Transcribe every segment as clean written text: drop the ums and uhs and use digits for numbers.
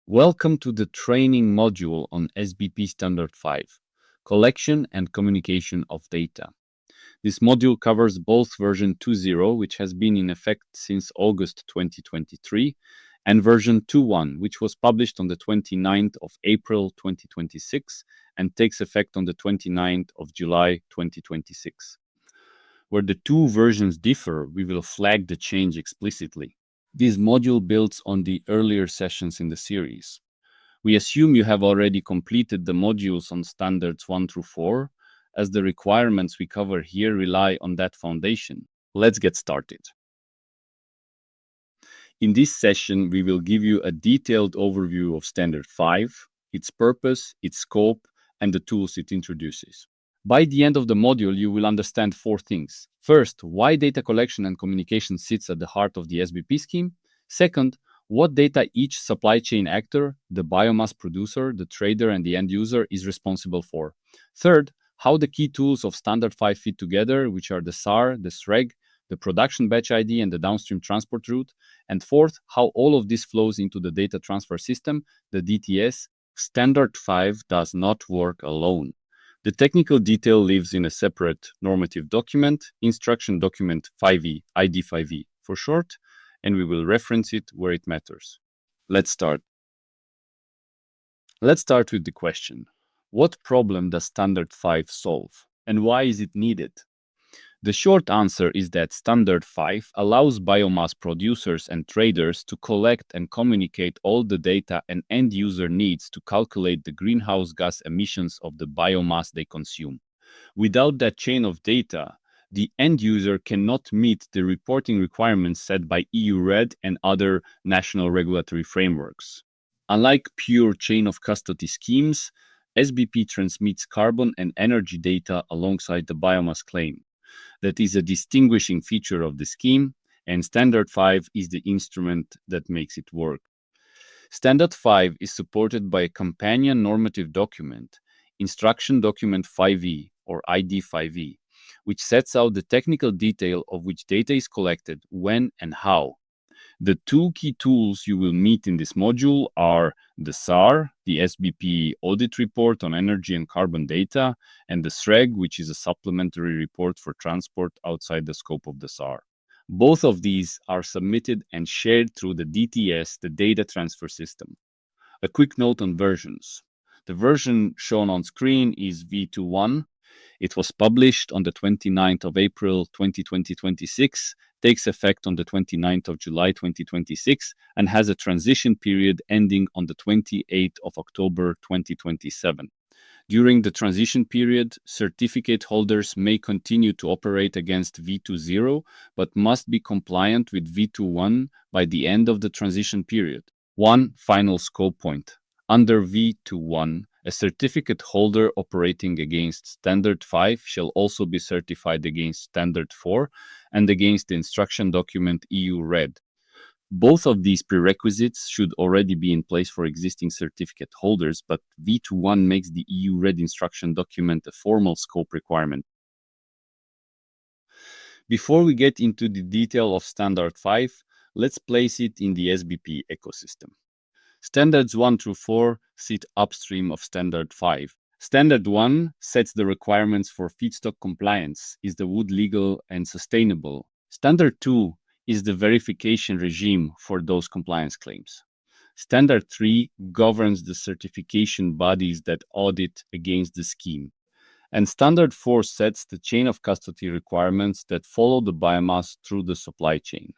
Welcome to the training module on SBP Standard 5, Collection and Communication of Data. This module covers both version 2.0, which has been in effect since August 2023, and version 2.1, which was published on the 29th of April 2026 and takes effect on the 29th of July 2026. Where the two versions differ, we will flag the change explicitly. This module builds on the earlier sessions in the series. We assume you have already completed the modules on standards 1 through 4, as the requirements we cover here rely on that foundation. Let's get started. In this session, we will give you a detailed overview of Standard 5, its purpose, its scope, and the tools it introduces. By the end of the module, you will understand four things. First, why data collection and communication sits at the heart of the SBP scheme. Second, what data each supply chain actor, the biomass producer, the trader, and the end user is responsible for. Third, how the key tools of Standard 5 fit together, which are the SAR, the SREG, the production batch ID, and the downstream transport route. And fourth, how all of this flows into the data transfer system, the DTS. Standard 5 does not work alone. The technical detail lives in a separate normative document, instruction document 5e, ID 5e for short, and we will reference it where it matters. Let's start. Let's start with the question. What problem does Standard 5 solve, and why is it needed? The short answer is that Standard 5 allows biomass producers and traders to collect and communicate all the data an end user needs to calculate the greenhouse gas emissions of the biomass they consume. Without that chain of data, the end user cannot meet the reporting requirements set by EU RED and other national regulatory frameworks. Unlike pure chain of custody schemes, SBP transmits carbon and energy data alongside the biomass claim. That is a distinguishing feature of the scheme, and Standard 5 is the instrument that makes it work. Standard 5 is supported by a companion normative document, Instruction Document 5e or ID 5e, which sets out the technical detail of which data is collected, when and how. The two key tools you will meet in this module are the SAR, the SBP audit report on energy and carbon data, and the SREG, which is a supplementary report for transport outside the scope of the SAR. Both of these are submitted and shared through the DTS, the data transfer system. A quick note on versions. The version shown on screen is v2.1. It was published on the 29th of April 2026, takes effect on the 29th of July 2026, and has a transition period ending on the 28th of October 2027. During the transition period, certificate holders may continue to operate against v2.0, but must be compliant with v2.1 by the end of the transition period. One final scope point. Under v2.1, a certificate holder operating against Standard 5 shall also be certified against Standard 4 and against the instruction document EU RED. Both of these prerequisites should already be in place for existing certificate holders, but v2.1 makes the EU RED instruction document a formal scope requirement. Before we get into the detail of Standard 5, let's place it in the SBP ecosystem. Standards 1 through 4 sit upstream of Standard 5. Standard 1 sets the requirements for feedstock compliance, is the wood legal and sustainable. Standard 2 is the verification regime for those compliance claims. Standard 3 governs the certification bodies that audit against the scheme. And Standard 4 sets the chain of custody requirements that follow the biomass through the supply chain.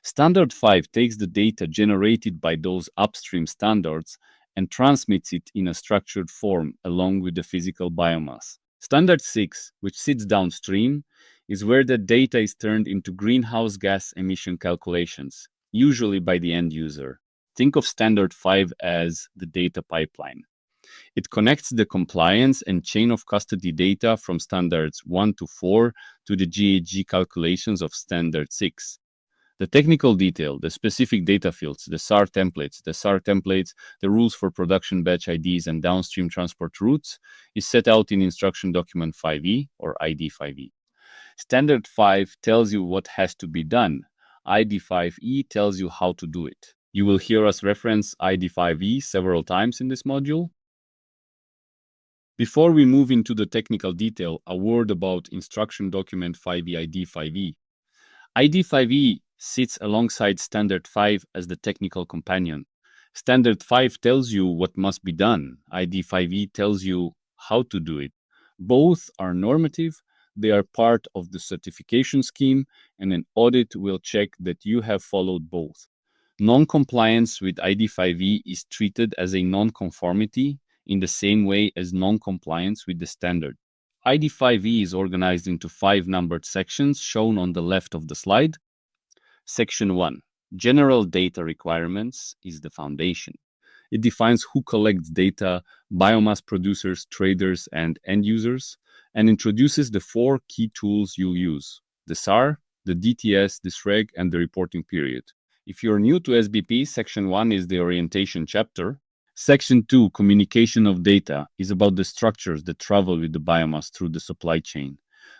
Standard 5 takes the data generated by those upstream standards and transmits it in a structured form along with the physical biomass. Standard 6, which sits downstream, is where the data is turned into greenhouse gas emission calculations, usually by the end user. Think of Standard 5 as the data pipeline. It connects the compliance and chain of custody data from Standards 1 to 4 to the GHG calculations of Standard 6. The technical detail, the specific data fields, the SAR templates, the rules for production batch IDs and downstream transport routes is set out in Instruction Document 5e or ID 5e. Standard 5 tells you what has to be done. ID 5e tells you how to do it. You will hear us reference ID5E several times in this module. Before we move into the technical detail, a word about instruction document 5E ID5E. ID5E sits alongside Standard 5 as the technical companion. Standard 5 tells you what must be done. ID5E tells you how to do it. Both are normative, they are part of the certification scheme, and an audit will check that you have followed both. Non-compliance with ID5E is treated as a non-conformity in the same way as non-compliance with the standard. ID5E is organized into 5 numbered sections shown on the left of the slide. Section 1. General data requirements is the foundation. It defines who collects data, biomass producers, traders, and end users, and introduces the 4 key tools you'll use: the SAR, the DTS, the SREG, and the reporting period. If you're new to SBP, Section 1 is the orientation chapter. Section 2, communication of data, is about the structures that travel with the biomass through the supply chain.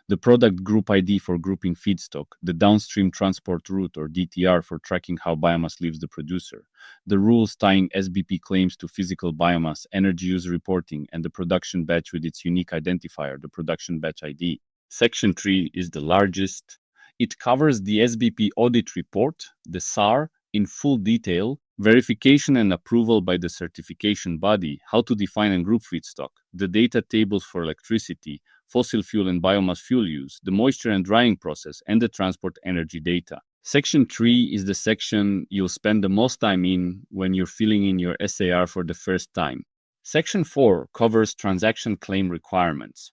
The product group ID for grouping feedstock, the downstream transport route or DTR for tracking how biomass leaves the producer, the rules tying SBP claims to physical biomass, energy use reporting, and the production batch with its unique identifier, the production batch ID. Section 3 is the largest. It covers the SBP audit report, the SAR, in full detail, verification and approval by the certification body, how to define and group feedstock, the data tables for electricity, fossil fuel and biomass fuel use, the moisture and drying process, and the transport energy data. Section 3 is the section you'll spend the most time in when you're filling in your SAR for the first time. Section 4 covers transaction claim requirements.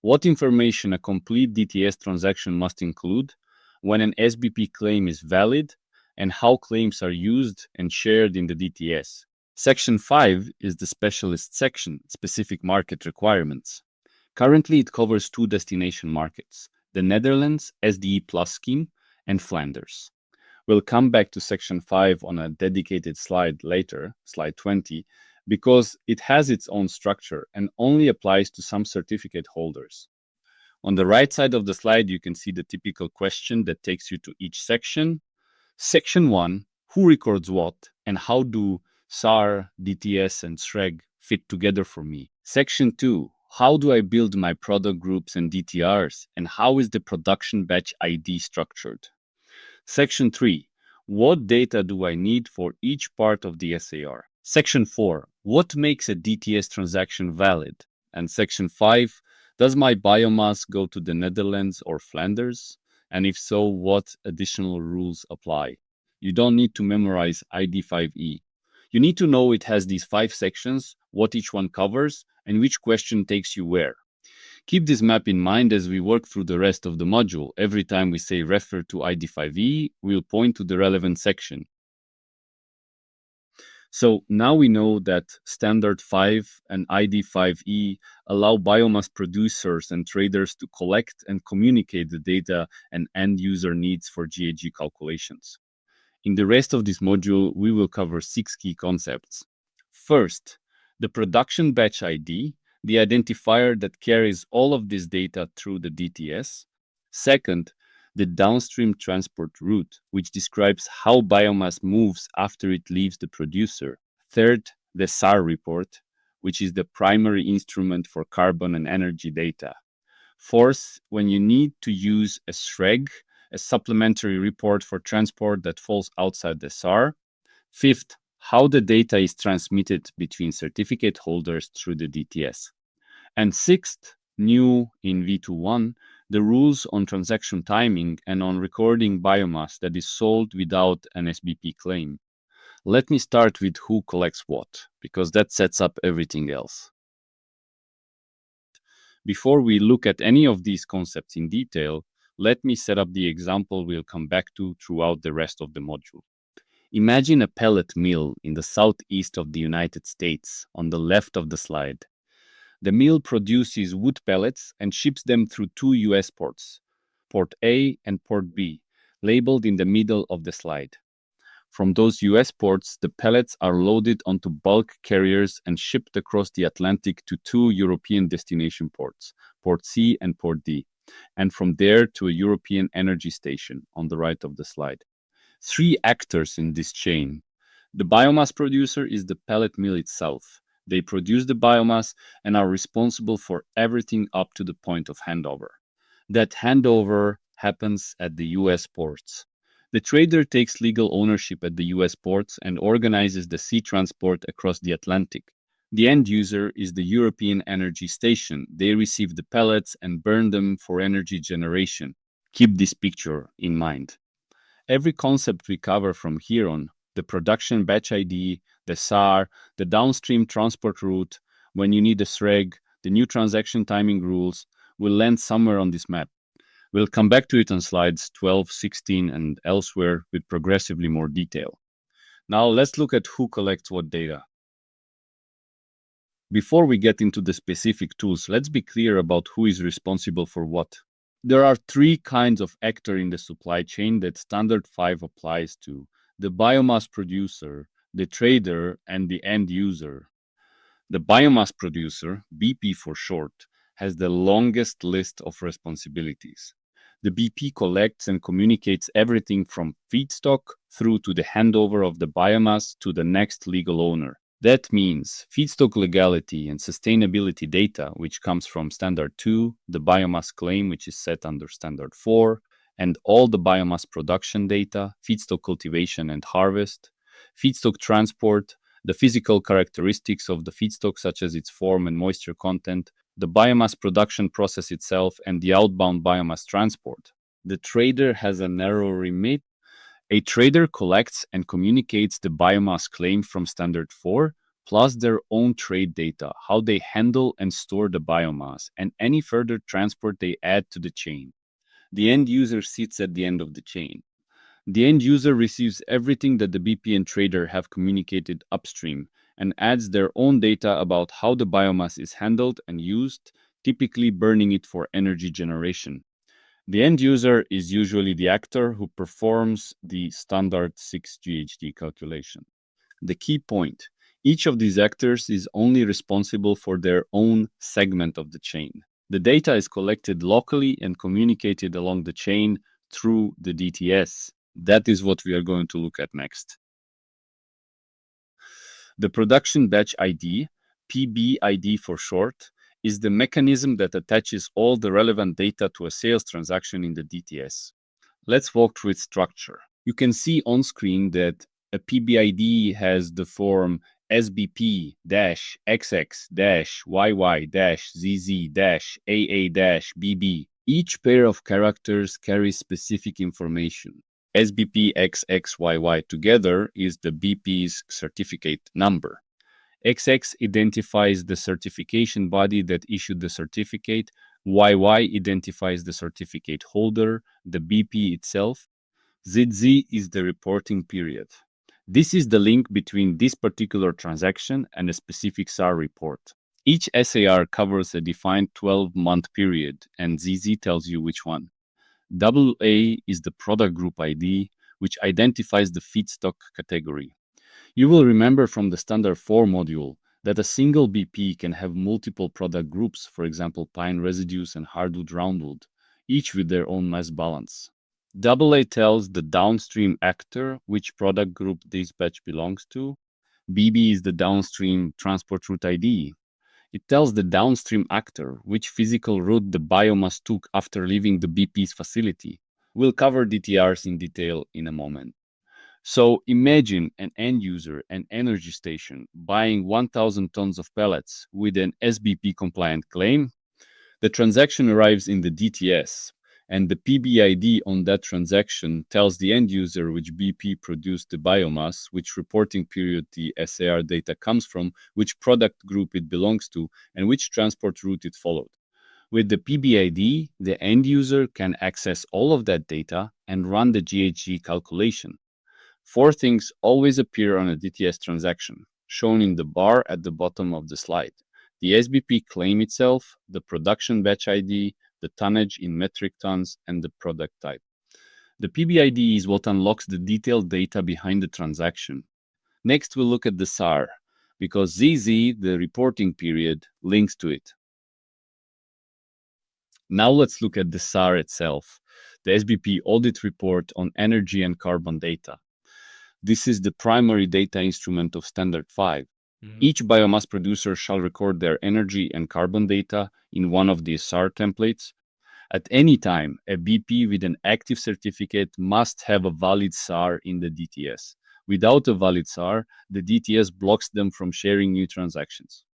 What information a complete DTS transaction must include, when an SBP claim is valid, and how claims are used and shared in the DTS. Section 5 is the specialist section, specific market requirements. Currently, it covers 2 destination markets, the Netherlands SDE Plus scheme and Flanders. We'll come back to Section 5 on a dedicated slide later, slide 20, because it has its own structure and only applies to some certificate holders. On the right side of the slide, you can see the typical question that takes you to each section. Section 1, who records what, and how do SAR, DTS, and SREG fit together for me? Section 2, how do I build my product groups and DTRs, and how is the production batch ID structured? Section 3, what data do I need for each part of the SAR? Section 4, what makes a DTS transaction valid? And Section 5, does my biomass go to the Netherlands or Flanders? And if so, what additional rules apply? You don't need to memorize ID5E. You need to know it has these 5 sections, what each one covers, and which question takes you where. Keep this map in mind as we work through the rest of the module. Every time we say refer to ID5E, we'll point to the relevant section. So now we know that Standard 5 and ID5E allow biomass producers and traders to collect and communicate the data and end user needs for GHG calculations. In the rest of this module, we will cover 6 key concepts. First, the production batch ID, the identifier that carries all of this data through the DTS. Second, the downstream transport route, which describes how biomass moves after it leaves the producer. Third, the SAR report, which is the primary instrument for carbon and energy data. Fourth, when you need to use a SREG, a supplementary report for transport that falls outside the SAR. Fifth, how the data is transmitted between certificate holders through the DTS. And sixth, new in v2.1, the rules on transaction timing and on recording biomass that is sold without an SBP claim. Let me start with who collects what, because that sets up everything else. Before we look at any of these concepts in detail, let me set up the example we'll come back to throughout the rest of the module. Imagine a pellet mill in the southeast of the United States, on the left of the slide. The mill produces wood pellets and ships them through 2 US ports, Port A and Port B, labeled in the middle of the slide. From those US ports, the pellets are loaded onto bulk carriers and shipped across the Atlantic to 2 European destination ports, Port C and Port D, and from there to a European energy station on the right of the slide. 3 actors in this chain: The biomass producer is the pellet mill itself. They produce the biomass and are responsible for everything up to the point of handover. That handover happens at the US ports. The trader takes legal ownership at the US ports and organizes the sea transport across the Atlantic. The end user is the European Energy Station. They receive the pellets and burn them for energy generation. Keep this picture in mind. Every concept we cover from here on, the production batch ID, the SAR, the downstream transport route, when you need a SREG, the new transaction timing rules, will land somewhere on this map. We'll come back to it on slides 12, 16, and elsewhere with progressively more detail. Now let's look at who collects what data. Before we get into the specific tools, let's be clear about who is responsible for what. There are three kinds of actor in the supply chain that Standard 5 applies to: the biomass producer, the trader, and the end user. The biomass producer, BP for short, has the longest list of responsibilities. The BP collects and communicates everything from feedstock through to the handover of the biomass to the next legal owner. That means feedstock legality and sustainability data, which comes from Standard 2, the biomass claim, which is set under Standard 4, and all the biomass production data, feedstock cultivation and harvest, feedstock transport, the physical characteristics of the feedstock, such as its form and moisture content, the biomass production process itself, and the outbound biomass transport. The trader has a narrow remit. A trader collects and communicates the biomass claim from Standard 4, plus their own trade data, how they handle and store the biomass, and any further transport they add to the chain. The end user sits at the end of the chain. The end user receives everything that the BP and trader have communicated upstream and adds their own data about how the biomass is handled and used, typically burning it for energy generation. The end user is usually the actor who performs the standard 6 GHG calculation. The key point: each of these actors is only responsible for their own segment of the chain. The data is collected locally and communicated along the chain through the DTS. That is what we are going to look at next. The production batch ID, PBID for short, is the mechanism that attaches all the relevant data to a sales transaction in the DTS. Let's walk through its structure. You can see on screen that a PBID has the form SBP-XX-YY-ZZ-AA-BB. Each pair of characters carries specific information. SBP XXYY together is the BP's certificate number. XX identifies the certification body that issued the certificate. YY identifies the certificate holder, the BP itself. ZZ is the reporting period. This is the link between this particular transaction and a specific SAR report. Each SAR covers a defined 12-month period, and ZZ tells you which one. AA is the product group ID, which identifies the feedstock category. You will remember from the Standard 4 module that a single BP can have multiple product groups, for example, pine residues and hardwood roundwood, each with their own mass balance. AA tells the downstream actor which product group this batch belongs to. BB is the downstream transport route ID. It tells the downstream actor which physical route the biomass took after leaving the BP's facility. We'll cover DTRs in detail in a moment. So imagine an end user, an energy station, buying 1,000 tons of pellets with an SBP compliant claim. The transaction arrives in the DTS, and the PBID on that transaction tells the end user which BP produced the biomass, which reporting period the SAR data comes from, which product group it belongs to, and which transport route it followed. With the PBID, the end user can access all of that data and run the GHG calculation. Four things always appear on a DTS transaction, shown in the bar at the bottom of the slide: the SBP claim itself, the production batch ID, the tonnage in metric tons, and the product type. The PBID is what unlocks the detailed data behind the transaction. Next, we'll look at the SAR, because ZZ, the reporting period, links to it. Now let's look at the SAR itself, the SBP audit report on energy and carbon data. This is the primary data instrument of Standard 5. Each biomass producer shall record their energy and carbon data in one of the SR templates. At any time, a BP with an active certificate must have a valid SAR in the DTS. Without a valid SAR, the DTS blocks them from sharing new transactions.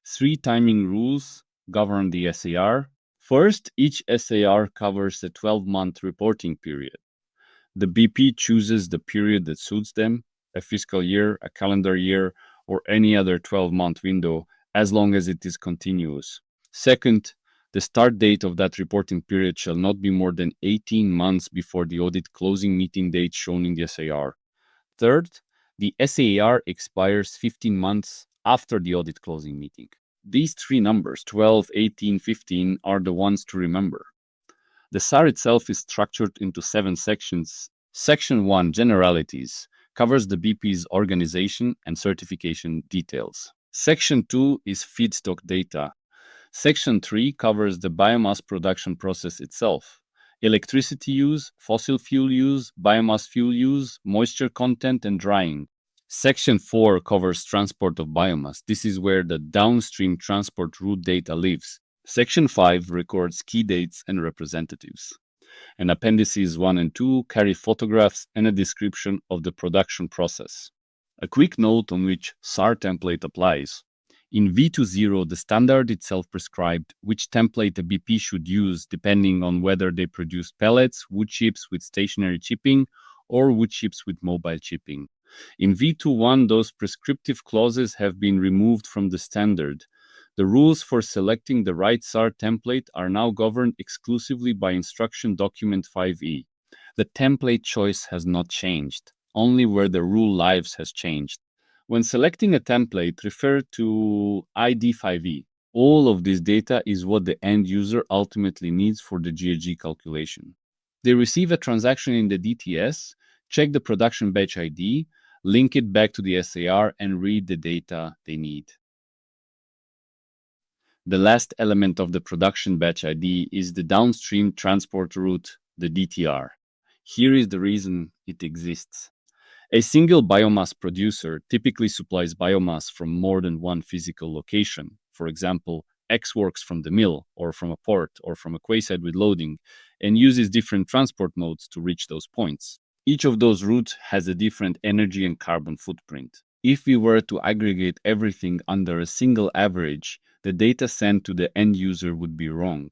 3 timing rules govern the SAR. First, each SAR covers a 12-month reporting period. The BP chooses the period that suits them, a fiscal year, a calendar year, or any other 12-month window, as long as it is continuous. Second, the start date of that reporting period shall not be more than 18 months before the audit closing meeting date shown in the SAR. Third, the SAR expires 15 months after the audit closing meeting. These 3 numbers, 12, 18, 15, are the ones to remember. The SAR itself is structured into 7 sections. Section 1, Generalities, covers the BP's organization and certification details. Section 2 is feedstock data. Section 3 covers the biomass production process itself. Electricity use, fossil fuel use, biomass fuel use, moisture content, and drying. Section 4 covers transport of biomass. This is where the downstream transport route data lives. Section 5 records key dates and representatives. And appendices 1 and 2 carry photographs and a description of the production process. A quick note on which SAR template applies. In v2.0, the standard itself prescribed which template a BP should use depending on whether they produce pellets, wood chips with stationary chipping, or wood chips with mobile chipping. In v2.1, those prescriptive clauses have been removed from the standard. The rules for selecting the right SAR template are now governed exclusively by Instruction Document 5E. The template choice has not changed, only where the rule lives has changed. When selecting a template, refer to ID 5E. All of this data is what the end user ultimately needs for the GHG calculation. They receive a transaction in the DTS, check the production batch ID, link it back to the SAR, and read the data they need. The last element of the production batch ID is the Downstream Transport Route, the DTR. Here is the reason it exists. A single biomass producer typically supplies biomass from more than one physical location. For example, X works from the mill, or from a port, or from a quayside with loading, and uses different transport modes to reach those points. Each of those routes has a different energy and carbon footprint. If we were to aggregate everything under a single average, the data sent to the end user would be wrong.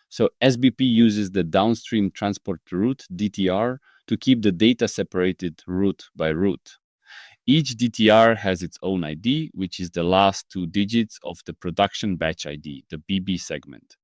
So SBP uses the Downstream Transport Route, DTR, to keep the data separated route by route. Each DTR has its own ID, which is the last 2 digits of the production batch ID, the BB segment.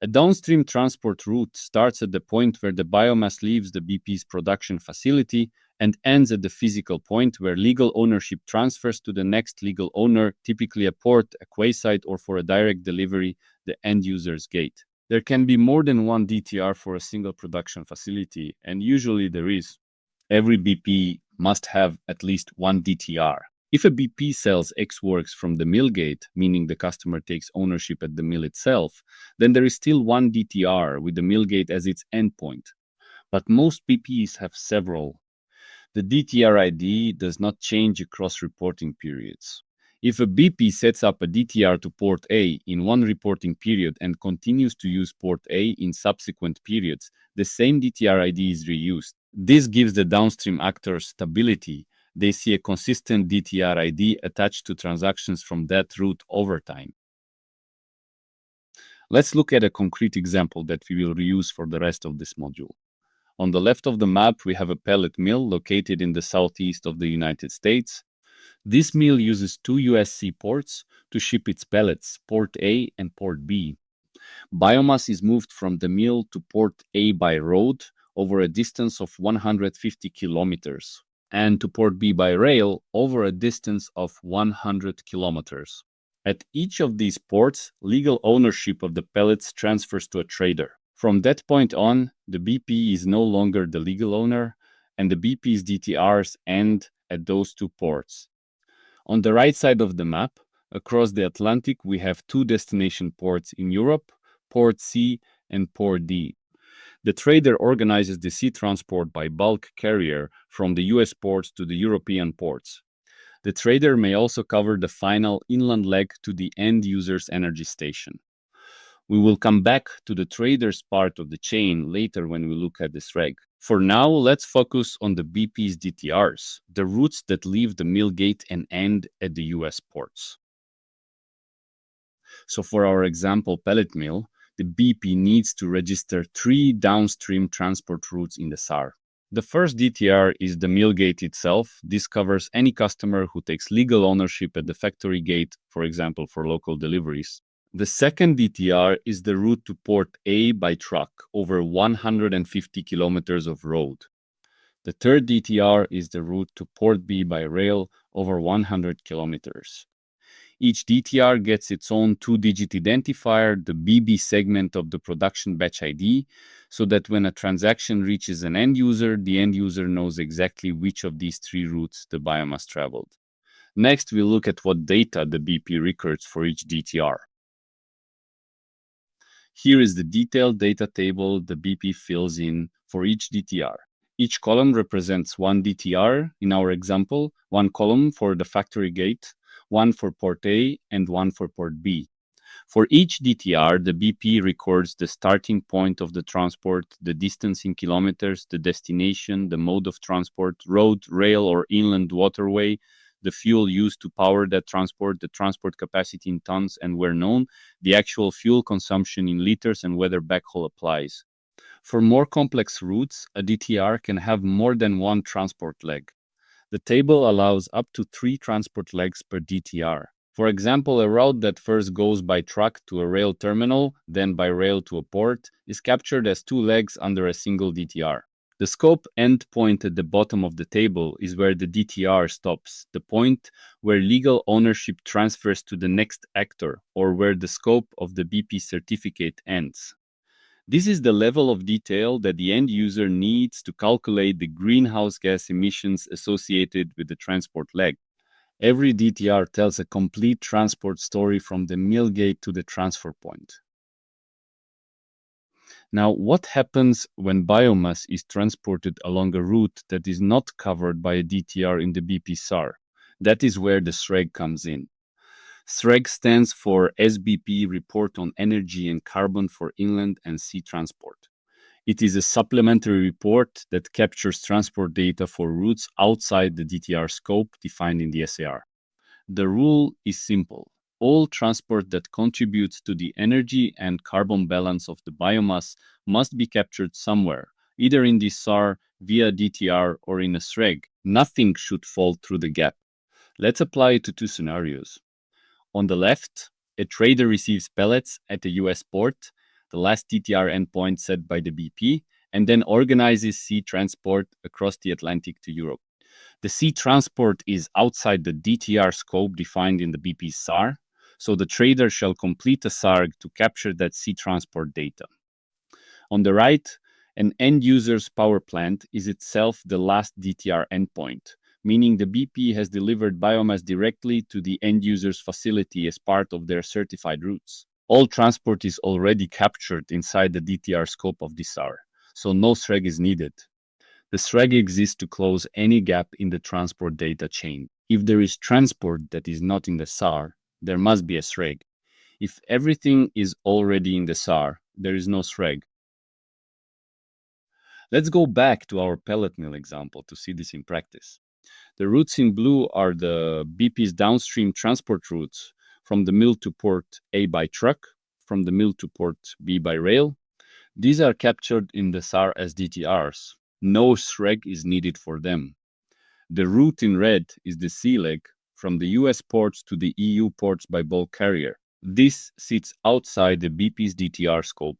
A downstream transport route starts at the point where the biomass leaves the BP's production facility and ends at the physical point where legal ownership transfers to the next legal owner, typically a port, a quayside, or for a direct delivery, the end user's gate. There can be more than one DTR for a single production facility, and usually there is. Every BP must have at least one DTR. If a BP sells X works from the mill gate, meaning the customer takes ownership at the mill itself, then there is still one DTR with the mill gate as its endpoint. But most BPs have several. The DTR ID does not change across reporting periods. If a BP sets up a DTR to port A in one reporting period and continues to use port A in subsequent periods, the same DTR ID is reused. This gives the downstream actors stability. They see a consistent DTR ID attached to transactions from that route over time. Let's look at a concrete example that we will reuse for the rest of this module. On the left of the map, we have a pellet mill located in the southeast of the United States. This mill uses 2 US seaports to ship its pellets, Port A and Port B. Biomass is moved from the mill to Port A by road over a distance of 150 kilometers, and to Port B by rail over a distance of 100 kilometers. At each of these ports, legal ownership of the pellets transfers to a trader. From that point on, the BP is no longer the legal owner, and the BP's DTRs end at those 2 ports. On the right side of the map, across the Atlantic, we have 2 destination ports in Europe, Port C and Port D. The trader organizes the sea transport by bulk carrier from the US ports to the European ports. The trader may also cover the final inland leg to the end user's energy station. We will come back to the trader's part of the chain later when we look at this SREG. For now, let's focus on the BP's DTRs, the routes that leave the mill gate and end at the US ports. So for our example pellet mill, the BP needs to register 3 downstream transport routes in the SAR. The first DTR is the mill gate itself. This covers any customer who takes legal ownership at the factory gate, for example, for local deliveries. The second DTR is the route to port A by truck over 150 kilometers of road. The third DTR is the route to port B by rail over 100 kilometers. Each DTR gets its own 2-digit identifier, the BB segment of the production batch ID, so that when a transaction reaches an end user, the end user knows exactly which of these 3 routes the biomass traveled. Next, we'll look at what data the BP records for each DTR. Here is the detailed data table the BP fills in for each DTR. Each column represents one DTR, in our example, one column for the factory gate, one for port A, and one for port B. For each DTR, the BP records the starting point of the transport, the distance in kilometers, the destination, the mode of transport, road, rail, or inland waterway, the fuel used to power that transport, the transport capacity in tons, and where known, the actual fuel consumption in liters and whether backhaul applies. For more complex routes, a DTR can have more than one transport leg. The table allows up to 3 transport legs per DTR. For example, a route that first goes by truck to a rail terminal, then by rail to a port, is captured as 2 legs under a single DTR. The scope endpoint at the bottom of the table is where the DTR stops, the point where legal ownership transfers to the next actor, or where the scope of the BP certificate ends. This is the level of detail that the end user needs to calculate the greenhouse gas emissions associated with the transport leg. Every DTR tells a complete transport story from the mill gate to the transfer point. Now, what happens when biomass is transported along a route that is not covered by a DTR in the BP SAR? That is where the SREG comes in. SREG stands for SBP Report on Energy and Carbon for Inland and Sea Transport. It is a supplementary report that captures transport data for routes outside the DTR scope defined in the SAR. The rule is simple. All transport that contributes to the energy and carbon balance of the biomass must be captured somewhere, either in the SAR, via DTR, or in a SREG. Nothing should fall through the gap. Let's apply it to 2 scenarios. On the left, a trader receives pellets at the US port, the last DTR endpoint set by the BP, and then organizes sea transport across the Atlantic to Europe. The sea transport is outside the DTR scope defined in the BP SAR, so the trader shall complete a SARG to capture that sea transport data. On the right, an end user's power plant is itself the last DTR endpoint, meaning the BP has delivered biomass directly to the end user's facility as part of their certified routes. All transport is already captured inside the DTR scope of the SAR, so no SREG is needed. The SREG exists to close any gap in the transport data chain. If there is transport that is not in the SAR, there must be a SREG. If everything is already in the SAR, there is no SREG. Let's go back to our pellet mill example to see this in practice. The routes in blue are the BP's downstream transport routes from the mill to port A by truck, from the mill to port B by rail. These are captured in the SAR as DTRs. No SREG is needed for them. The route in red is the sea leg from the US ports to the EU ports by bulk carrier. This sits outside the BP's DTR scope.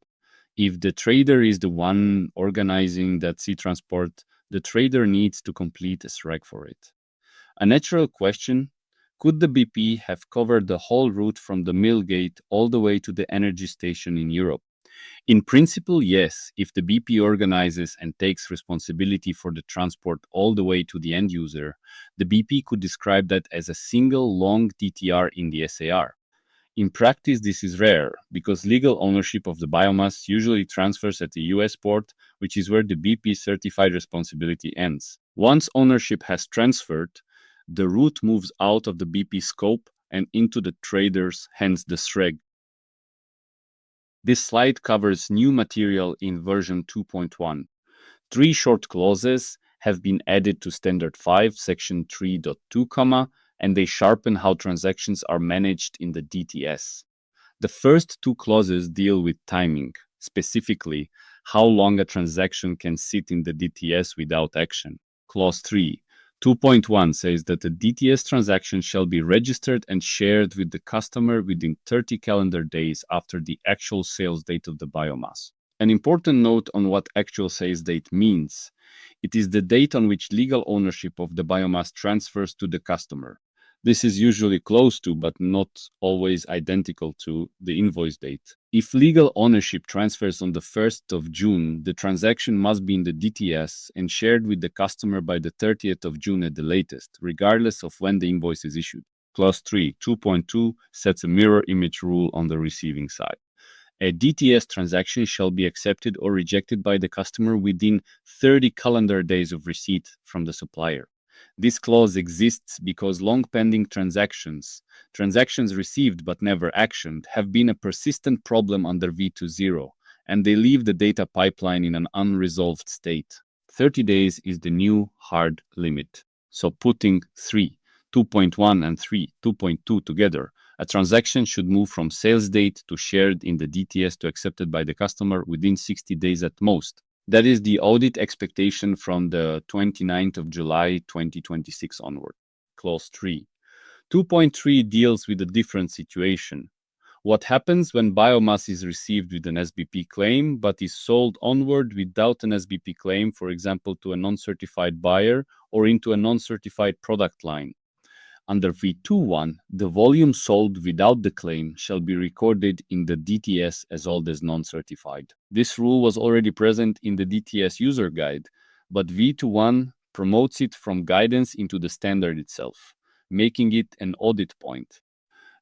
If the trader is the one organizing that sea transport, the trader needs to complete a SREG for it. A natural question: could the BP have covered the whole route from the mill gate all the way to the energy station in Europe? In principle, yes, if the BP organizes and takes responsibility for the transport all the way to the end user, the BP could describe that as a single long DTR in the SAR. In practice, this is rare because legal ownership of the biomass usually transfers at the US port, which is where the BP certified responsibility ends. Once ownership has transferred, the route moves out of the BP scope and into the traders, hence the SREG. This slide covers new material in version 2.1. 3 short clauses have been added to Standard 5, Section 3.2, and they sharpen how transactions are managed in the DTS. The first 2 clauses deal with timing, specifically how long a transaction can sit in the DTS without action. Clause 3, 2.1 says that the DTS transaction shall be registered and shared with the customer within 30 calendar days after the actual sales date of the biomass. An important note on what actual sales date means. It is the date on which legal ownership of the biomass transfers to the customer. This is usually close to, but not always identical to, the invoice date. If legal ownership transfers on the 1st of June, the transaction must be in the DTS and shared with the customer by the 30th of June at the latest, regardless of when the invoice is issued. Clause 3, 2.2 sets a mirror image rule on the receiving side. A DTS transaction shall be accepted or rejected by the customer within 30 calendar days of receipt from the supplier. This clause exists because long-pending transactions received but never actioned, have been a persistent problem under v2.0, and they leave the data pipeline in an unresolved state. 30 days is the new hard limit. So putting 2.1 and 2.2 together, a transaction should move from sales date to shared in the DTS to accepted by the customer within 60 days at most. That is the audit expectation from the 29th of July 2026 onward. Clause 3. 2.3 deals with a different situation. What happens when biomass is received with an SBP claim but is sold onward without an SBP claim, for example, to a non-certified buyer or into a non-certified product line? Under v2.1, the volume sold without the claim shall be recorded in the DTS as old as non-certified. This rule was already present in the DTS user guide, but v2.1 promotes it from guidance into the standard itself, making it an audit point.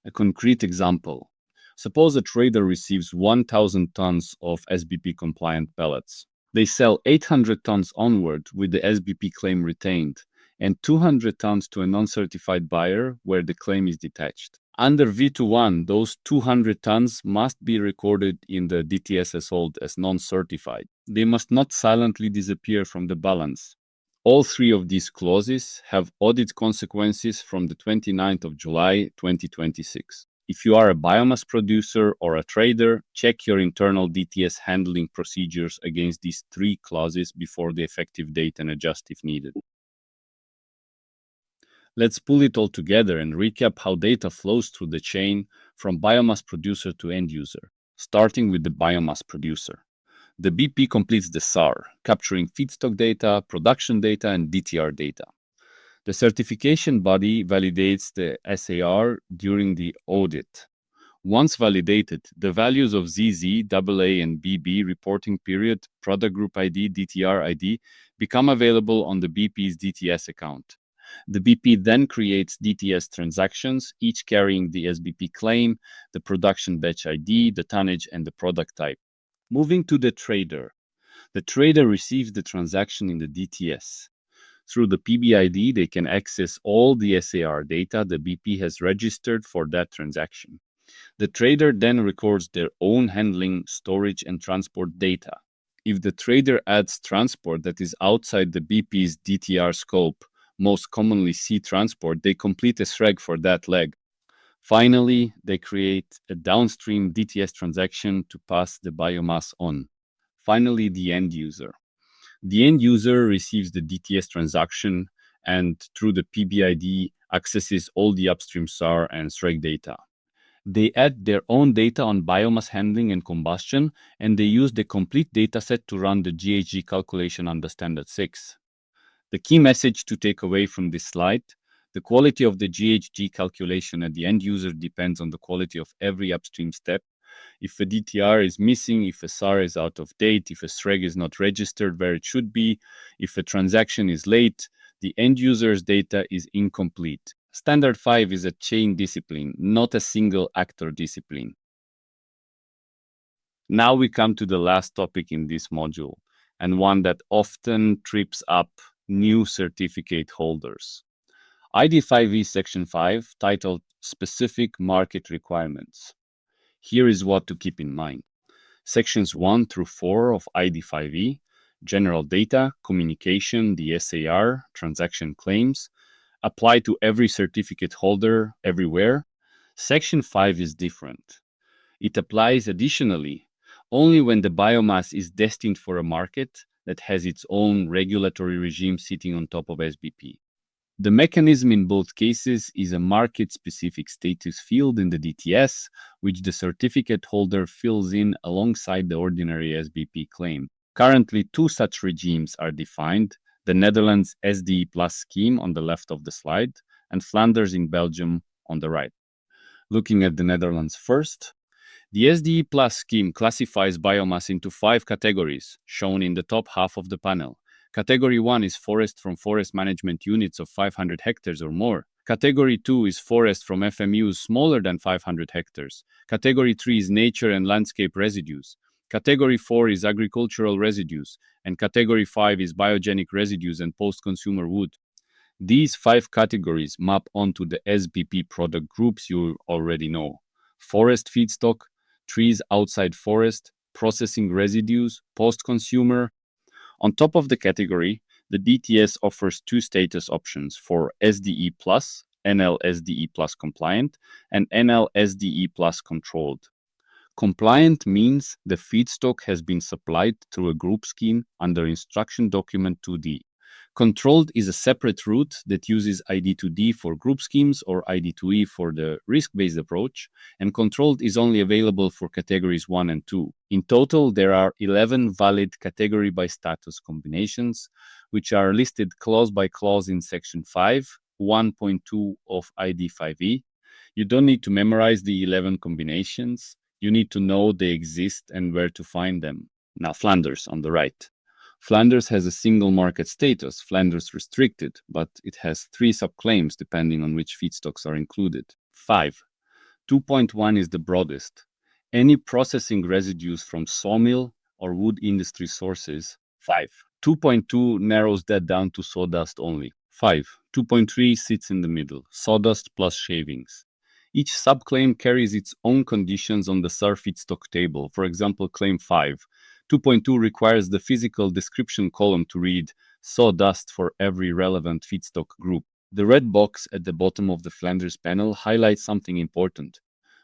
A concrete example. Suppose a trader receives 1,000 tons of SBP-compliant pellets. They sell 800 tons onward with the SBP claim retained, and 200 tons to a non-certified buyer where the claim is detached. Under v2.1, those 200 tons must be recorded in the DTS as sold as non-certified. They must not silently disappear from the balance. All 3 of these clauses have audit consequences from the 29th of July 2026. If you are a biomass producer or a trader, check your internal DTS handling procedures against these 3 clauses before the effective date and adjust if needed. Let's pull it all together and recap how data flows through the chain from biomass producer to end user, starting with the biomass producer. The BP completes the SAR, capturing feedstock data, production data, and DTR data. The certification body validates the SAR during the audit. Once validated, the values of ZZ, AA, and BB reporting period, product group ID, DTR ID become available on the BP's DTS account. The BP then creates DTS transactions, each carrying the SBP claim, the production batch ID, the tonnage, and the product type. Moving to the trader. The trader receives the transaction in the DTS. Through the PBID, they can access all the SAR data the BP has registered for that transaction. The trader then records their own handling, storage, and transport data. If the trader adds transport that is outside the BP's DTR scope, most commonly sea transport, they complete a SREG for that leg. Finally, they create a downstream DTS transaction to pass the biomass on. Finally, the end user. The end user receives the DTS transaction and through the PBID accesses all the upstream SAR and SREG data. They add their own data on biomass handling and combustion, and they use the complete dataset to run the GHG calculation under Standard 6. The key message to take away from this slide: the quality of the GHG calculation at the end user depends on the quality of every upstream step. If a DTR is missing, if a SAR is out of date, if a SREG is not registered where it should be, if a transaction is late, the end user's data is incomplete. Standard 5 is a chain discipline, not a single actor discipline. Now we come to the last topic in this module, and one that often trips up new certificate holders. ID5E Section 5, titled Specific Market Requirements. Here is what to keep in mind. Sections 1 through 4 of ID5E, General Data, Communication, the SAR, Transaction Claims, apply to every certificate holder everywhere. Section 5 is different. It applies additionally only when the biomass is destined for a market that has its own regulatory regime sitting on top of SBP. The mechanism in both cases is a market-specific status field in the DTS, which the certificate holder fills in alongside the ordinary SBP claim. Currently, two such regimes are defined: the Netherlands SDE Plus scheme on the left of the slide, and Flanders in Belgium on the right. Looking at the Netherlands first, the SDE Plus scheme classifies biomass into 5 categories, shown in the top half of the panel. Category 1 is forest from forest management units of 500 hectares or more. Category 2 is forest from FMUs smaller than 500 hectares. Category 3 is nature and landscape residues. Category 4 is agricultural residues. And Category 5 is biogenic residues and post-consumer wood. These 5 categories map onto the SBP product groups you already know: forest feedstock, trees outside forest, processing residues, post-consumer. On top of the category, the DTS offers 2 status options for SDE Plus, NL SDE Plus compliant, and NL SDE Plus controlled. Compliant means the feedstock has been supplied through a group scheme under Instruction Document 2D. Controlled is a separate route that uses ID2D for group schemes or ID2E for the risk-based approach, and controlled is only available for categories 1 and 2. In total, there are 11 valid category by status combinations, which are listed clause by clause in Section 5, 1.2 of ID5E. You don't need to memorize the 11 combinations. You need to know they exist and where to find them. Now, Flanders on the right. Flanders has a single market status, Flanders restricted, but it has 3 subclaims depending on which feedstocks are included. 5. 2.1 is the broadest. Any processing residues from sawmill or wood industry sources. 5. 2.2 narrows that down to sawdust only. 5. 2.3 sits in the middle, sawdust plus shavings. Each subclaim carries its own conditions on the SAR feedstock table. For example, Claim 5. 2.2 requires the physical description column to read sawdust for every relevant feedstock group. The red box at the bottom of the Flanders panel highlights something important.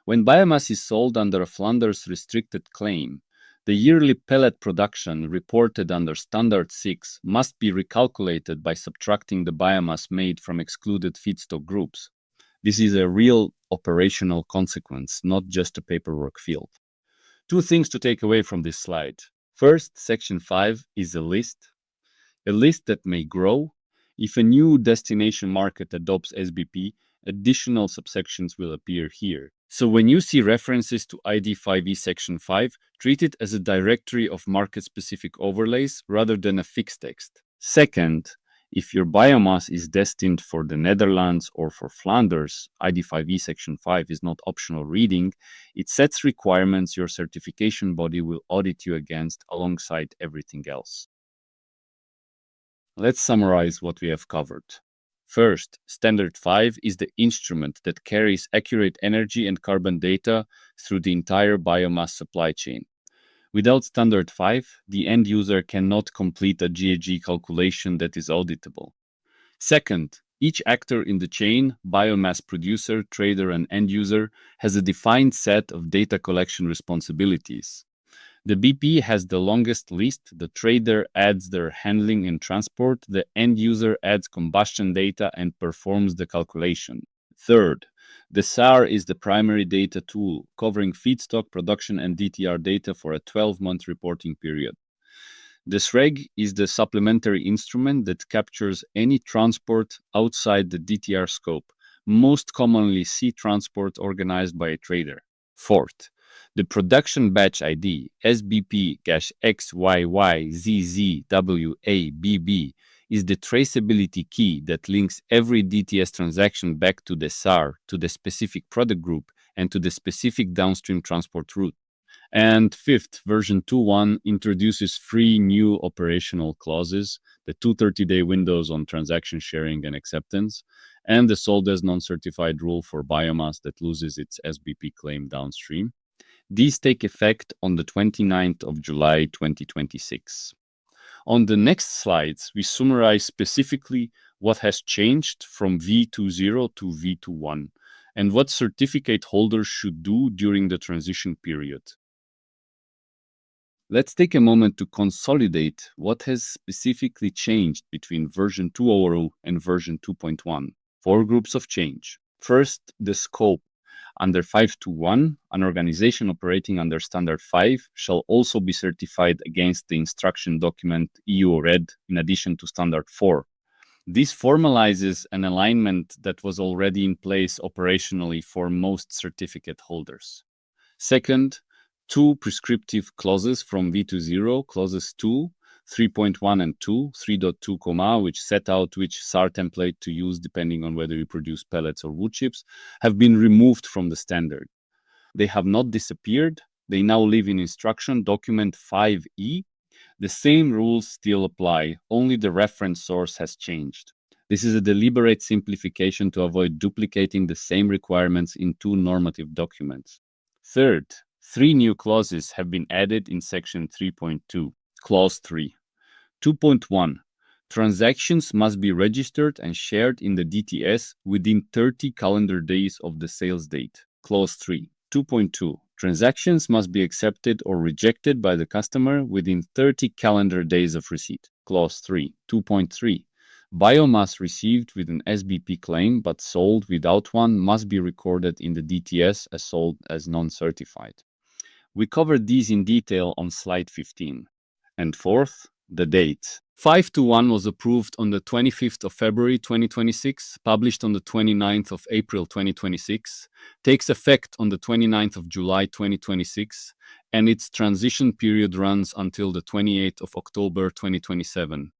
When biomass is sold under a Flanders restricted claim, the yearly pellet production reported under Standard 6 must be recalculated by subtracting the biomass made from excluded feedstock groups. This is a real operational consequence, not just a paperwork field. 2 things to take away from this slide. First, Section 5 is a list that may grow. If a new destination market adopts SBP, additional subsections will appear here. So when you see references to ID5E Section 5, treat it as a directory of market-specific overlays rather than a fixed text. Second, if your biomass is destined for the Netherlands or for Flanders, ID5E Section 5 is not optional reading. It sets requirements your certification body will audit you against alongside everything else. Let's summarize what we have covered. First, Standard 5 is the instrument that carries accurate energy and carbon data through the entire biomass supply chain. Without Standard 5, the end user cannot complete a GHG calculation that is auditable. Second, each actor in the chain, biomass producer, trader, and end user, has a defined set of data collection responsibilities. The BP has the longest list, the trader adds their handling and transport, the end user adds combustion data and performs the calculation. Third, the SAR is the primary data tool, covering feedstock, production, and DTR data for a 12-month reporting period. The SREG is the supplementary instrument that captures any transport outside the DTR scope, most commonly sea transport organized by a trader. Fourth, the production batch ID, SBP-XYYZZWABB, is the traceability key that links every DTS transaction back to the SAR, to the specific product group, and to the specific downstream transport route. And fifth, version 2.1 introduces three new operational clauses: the 230-day windows on transaction sharing and acceptance, and the sold as non-certified rule for biomass that loses its SBP claim downstream. These take effect on the 29th of July 2026. On the next slides, we summarize specifically what has changed from v2.0 to v2.1 and what certificate holders should do during the transition period. Let's take a moment to consolidate what has specifically changed between version 2.0 and version 2.1. Four groups of change. First, the scope. Under 5.2.1, an organization operating under Standard 5 shall also be certified against the instruction document EU RED in addition to Standard 4. This formalizes an alignment that was already in place operationally for most certificate holders. Second, two prescriptive clauses from v2.0, clauses 2, 3.1 and 2, 3.2, which set out which SAR template to use depending on whether you produce pellets or wood chips, have been removed from the standard. They have not disappeared. They now live in instruction document 5E. The same rules still apply, only the reference source has changed. This is a deliberate simplification to avoid duplicating the same requirements in two normative documents. Third, three new clauses have been added in section 3.2. Clause 3. 2.1. Transactions must be registered and shared in the DTS within 30 calendar days of the sales date. Clause 3. 2.2. Transactions must be accepted or rejected by the customer within 30 calendar days of receipt. Clause 3. 2.3. Biomass received with an SBP claim but sold without one must be recorded in the DTS as sold as non-certified. We covered these in detail on slide 15. And fourth, the date. 5.2.1 was approved on the 25th of February 2026, published on the 29th of April 2026, takes effect on the 29th of July 2026, and its transition period runs until the 28th of October 2027.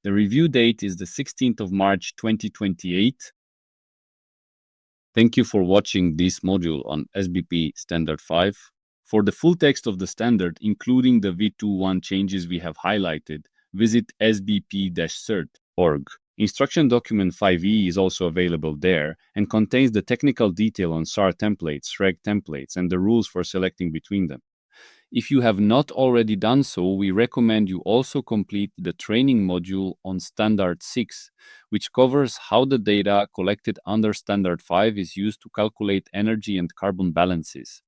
The review date is the 16th of March 2028. Thank you for watching this module on SBP Standard 5. For the full text of the standard, including the v2.1 changes we have highlighted, visit sbp-cert.org. Instruction document 5E is also available there and contains the technical detail on SAR templates, SREG templates, and the rules for selecting between them. If you have not already done so, we recommend you also complete the training module on Standard 6, which covers how the data collected under Standard 5 is used to calculate energy and carbon balances.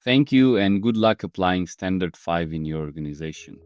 Thank you and good luck applying Standard 5 in your organization.